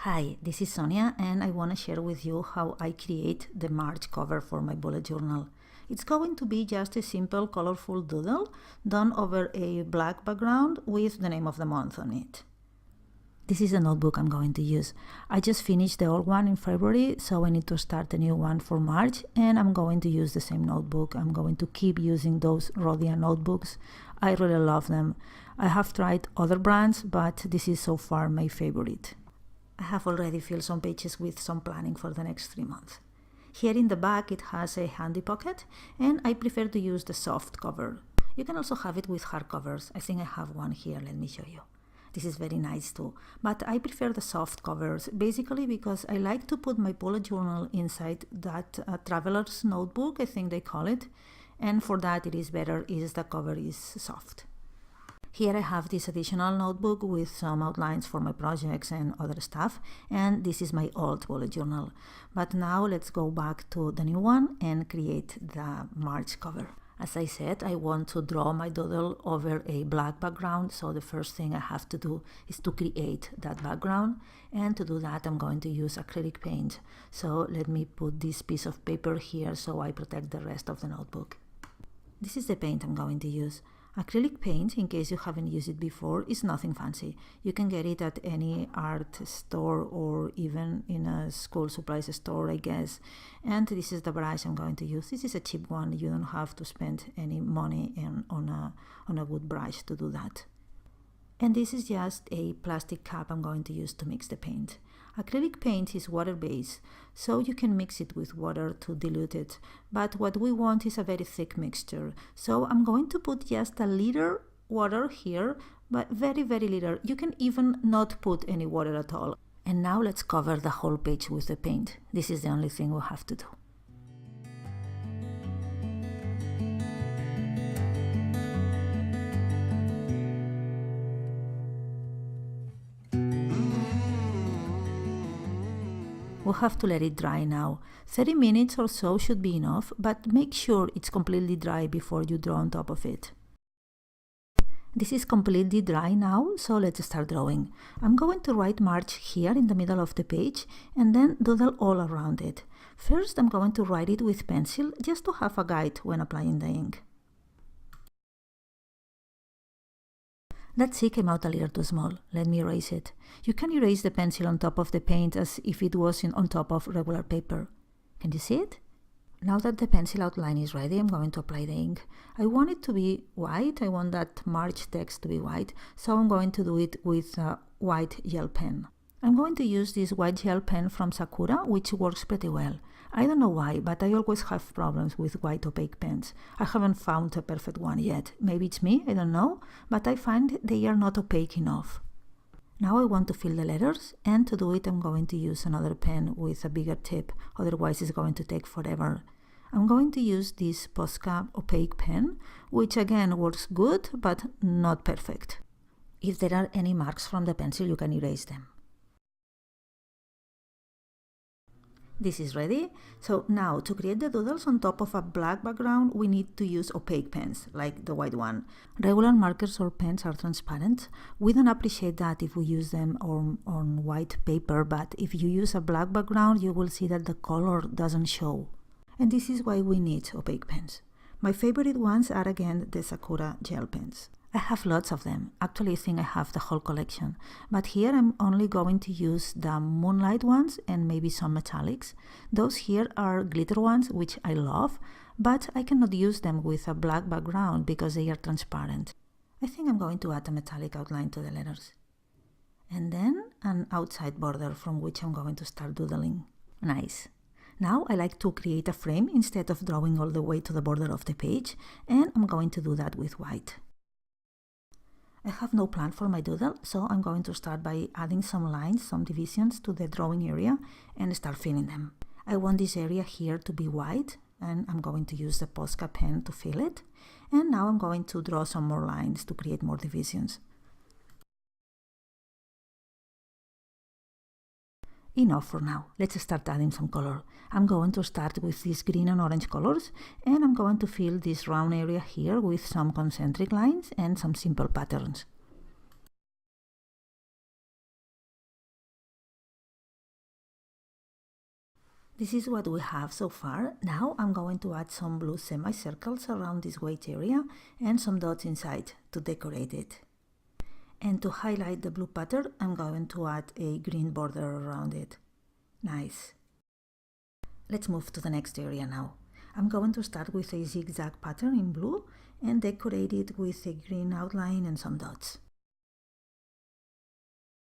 Hi, this is Sonia and I want to share with you how I create the March cover for my bullet journal. It's going to be just a simple colorful doodle done over a black background with the name of the month on it. This is the notebook I'm going to use. I just finished the old one in February, so I need to start a new one for March, and I'm going to use the same notebook. I'm going to keep using those Rhodia notebooks. I really love them. I have tried other brands, but this is so far my favorite. I have already filled some pages with some planning for the next 3 months. Here in the back it has a handy pocket, and I prefer to use the soft cover. You can also have it with hard covers. I think I have one here, let me show you. This is very nice too, but I prefer the soft covers, basically because I like to put my bullet journal inside that traveler's notebook, I think they call it, and for that it is better if the cover is soft. Here I have this additional notebook with some outlines for my projects and other stuff, and this is my old bullet journal. But now let's go back to the new one and create the March cover. As I said, I want to draw my doodle over a black background, so the first thing I have to do is to create that background, and to do that I'm going to use acrylic paint. So let me put this piece of paper here so I protect the rest of the notebook. This is the paint I'm going to use. Acrylic paint, in case you haven't used it before, is nothing fancy. You can get it at any art store or even in a school supplies store, I guess. And this is the brush I'm going to use. This is a cheap one. You don't have to spend any money on a good brush to do that. And this is just a plastic cup I'm going to use to mix the paint. Acrylic paint is water-based, so you can mix it with water to dilute it, but what we want is a very thick mixture. So I'm going to put just a liter water here, but very little. You can even not put any water at all. And now let's cover the whole page with the paint. This is the only thing we have to do. We'll have to let it dry now. 30 minutes or so should be enough, but make sure it's completely dry before you draw on top of it. This is completely dry now, so let's start drawing. I'm going to write March here in the middle of the page and then doodle all around it. First, I'm going to write it with pencil just to have a guide when applying the ink. That C came out a little too small. Let me erase it. You can erase the pencil on top of the paint as if it was on top of regular paper. Can you see it? Now that the pencil outline is ready, I'm going to apply the ink. I want it to be white. I want that March text to be white, so I'm going to do it with a white gel pen. I'm going to use this white gel pen from Sakura, which works pretty well. I don't know why, but I always have problems with white opaque pens. I haven't found a perfect one yet. Maybe it's me, I don't know, but I find they are not opaque enough. Now I want to fill the letters, and to do it I'm going to use another pen with a bigger tip, otherwise it's going to take forever. I'm going to use this Posca opaque pen, which again works good, but not perfect. If there are any marks from the pencil, you can erase them. This is ready. So now to create the doodles on top of a black background, we need to use opaque pens, like the white one. Regular markers or pens are transparent. We don't appreciate that if we use them on white paper, but if you use a black background, you will see that the color doesn't show. And this is why we need opaque pens. My favorite ones are again the Sakura gel pens. I have lots of them. Actually, I think I have the whole collection. But here I'm only going to use the Moonlight ones and maybe some metallics. Those here are glitter ones, which I love, but I cannot use them with a black background because they are transparent. I think I'm going to add a metallic outline to the letters. And then an outside border from which I'm going to start doodling. Nice. Now I like to create a frame instead of drawing all the way to the border of the page, and I'm going to do that with white. I have no plan for my doodle, so I'm going to start by adding some lines, some divisions to the drawing area and start filling them. I want this area here to be white, and I'm going to use the Posca pen to fill it. And now I'm going to draw some more lines to create more divisions. Enough for now. Let's start adding some color. I'm going to start with these green and orange colors, and I'm going to fill this round area here with some concentric lines and some simple patterns. This is what we have so far. Now I'm going to add some blue semicircles around this white area and some dots inside to decorate it. And to highlight the blue pattern, I'm going to add a green border around it. Nice. Let's move to the next area now. I'm going to start with a zigzag pattern in blue and decorate it with a green outline and some dots.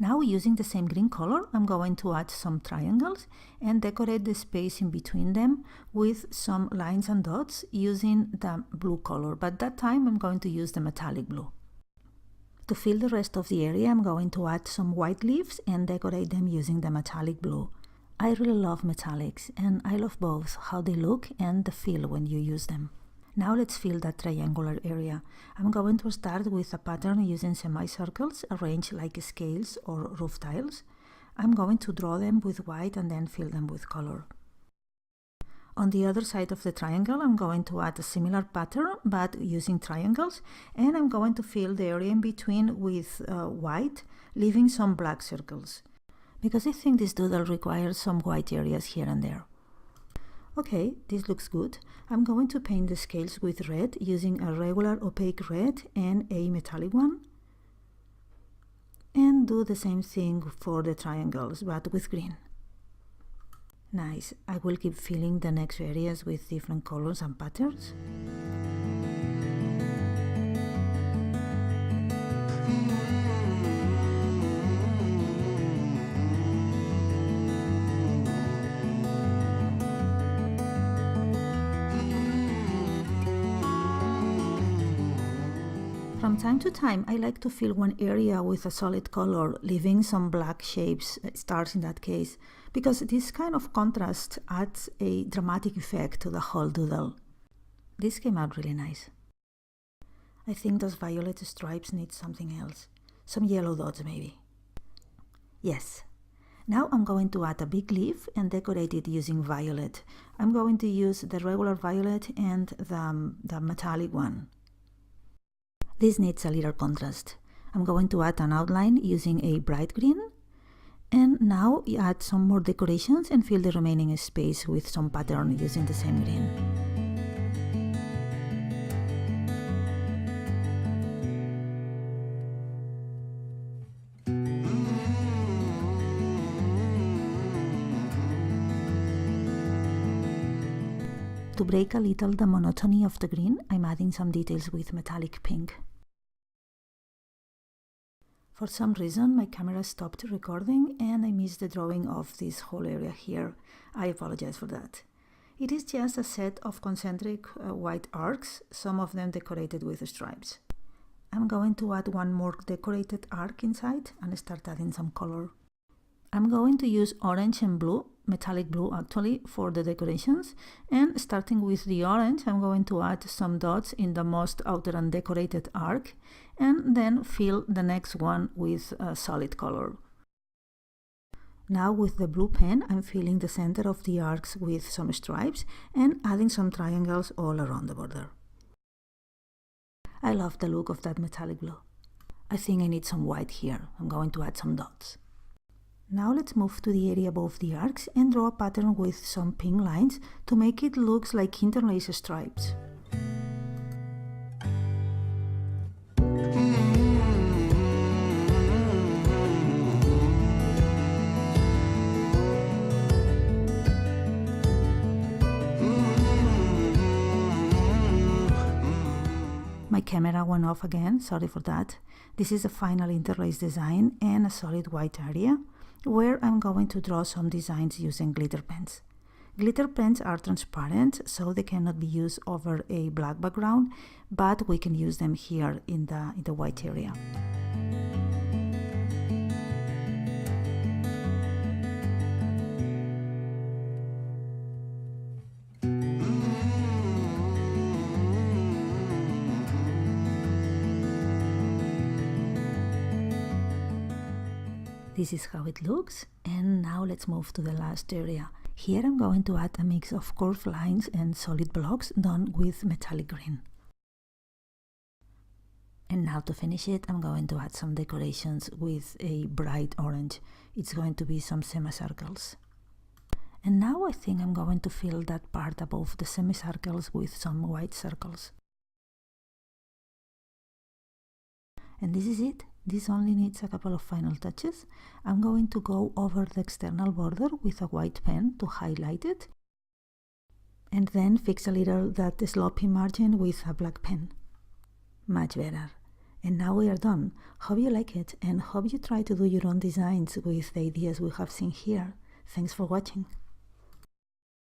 Now, using the same green color, I'm going to add some triangles and decorate the space in between them with some lines and dots using the blue color, but that time I'm going to use the metallic blue. To fill the rest of the area, I'm going to add some white leaves and decorate them using the metallic blue. I really love metallics, and I love both how they look and the feel when you use them. Now let's fill that triangular area. I'm going to start with a pattern using semicircles arranged like scales or roof tiles. I'm going to draw them with white and then fill them with color. On the other side of the triangle, I'm going to add a similar pattern but using triangles, and I'm going to fill the area in between with white, leaving some black circles, because I think this doodle requires some white areas here and there. Okay, this looks good. I'm going to paint the scales with red using a regular opaque red and a metallic one. And do the same thing for the triangles, but with green. Nice. I will keep filling the next areas with different colors and patterns. From time to time, I like to fill one area with a solid color, leaving some black shapes, stars in that case, because this kind of contrast adds a dramatic effect to the whole doodle. This came out really nice. I think those violet stripes need something else. Some yellow dots maybe. Yes. Now I'm going to add a big leaf and decorate it using violet. I'm going to use the regular violet and the metallic one. This needs a little contrast. I'm going to add an outline using a bright green. And now add some more decorations and fill the remaining space with some pattern using the same green. To break a little the monotony of the green, I'm adding some details with metallic pink. For some reason, my camera stopped recording and I missed the drawing of this whole area here. I apologize for that. It is just a set of concentric white arcs, some of them decorated with stripes. I'm going to add one more decorated arc inside and start adding some color. I'm going to use orange and blue, metallic blue actually, for the decorations, and starting with the orange, I'm going to add some dots in the most outer undecorated arc and then fill the next one with a solid color. Now with the blue pen, I'm filling the center of the arcs with some stripes and adding some triangles all around the border. I love the look of that metallic blue. I think I need some white here. I'm going to add some dots. Now let's move to the area above the arcs and draw a pattern with some pink lines to make it look like interlaced stripes. My camera went off again, sorry for that. This is a final interlace design and a solid white area, where I'm going to draw some designs using glitter pens. Glitter pens are transparent, so they cannot be used over a black background, but we can use them here in the white area. This is how it looks, and now let's move to the last area. Here I'm going to add a mix of curved lines and solid blocks done with metallic green. And now to finish it, I'm going to add some decorations with a bright orange. It's going to be some semicircles. And now I think I'm going to fill that part above the semicircles with some white circles. And this is it. This only needs a couple of final touches. I'm going to go over the external border with a white pen to highlight it, and then fix a little that sloppy margin with a black pen. Much better. And now we are done. Hope you like it, and hope you try to do your own designs with the ideas we have seen here. Thanks for watching.